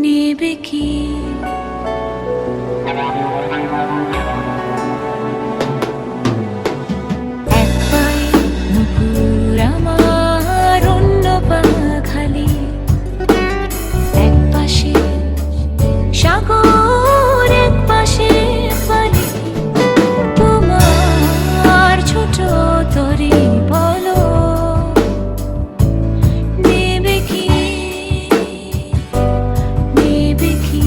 নেবে কি? এক পায়ে নুপুর আমার, অন্য পা খালি। এক পাশে সাগর, এক পাশে বালি। তোমার ছোট তরি বলো নেবে কি? নেবে কি?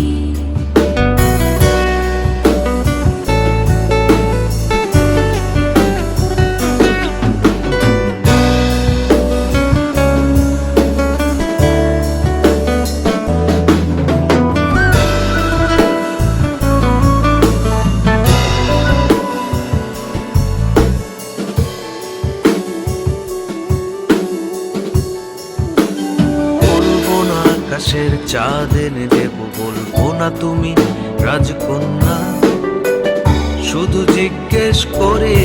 আকাশের চাঁদ এনে দেব, বলবো না তুমি রাজকন্যা। শুধু জিজ্ঞেস করে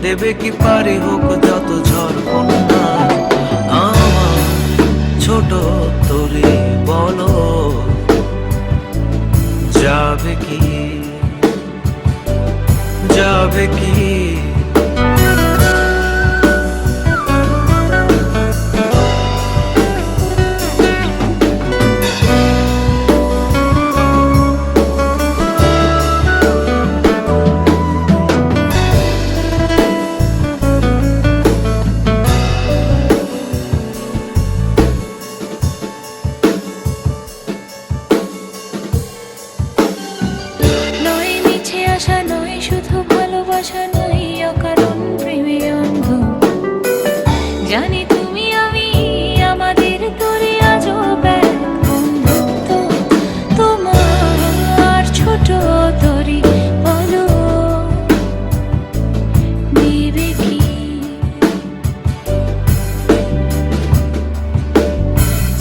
দেবে কি পারি, হোক যত ঝড় বন্যা। আমার ছোট তরি বলো যাবে কি? যাবে কি? শুধু ভালোবাসা নয়, অকারণ প্রেমে অন্ধ। জানি তুমি আমি, আমাদের তরে আজও এক বন্ধুত্ব। তোমার ছোট তরি বলো নেবে কি?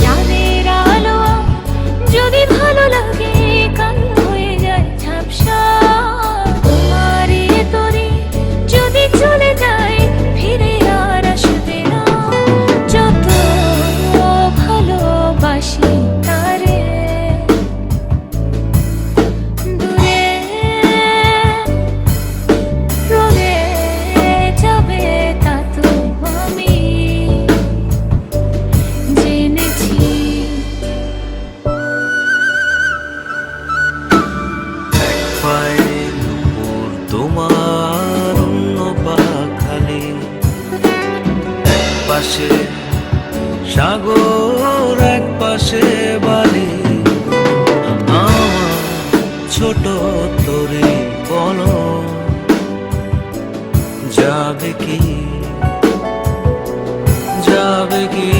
চাঁদের আলো যদি ভালো লাগে, কাল হয়ে যায় ঝাপসা। চলে যায় ফিরে আর আসবে না। যত ভালোবাসি তারে, দূরে রয়ে যাবে তা তো আমি জেনেছি। তোমার পাশে সাগর, এক পাশে বালি। আমার ছোট তরি বলো যাবে কি? যাবে কি?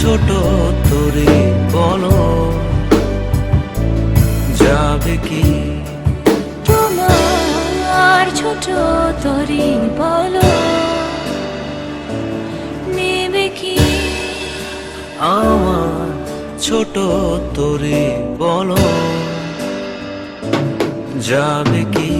ছোট তরি বলো যাবে কি? তোমার ছোট তরি বলো নেবে কি? আমার ছোট তরি বলো যাবে কি?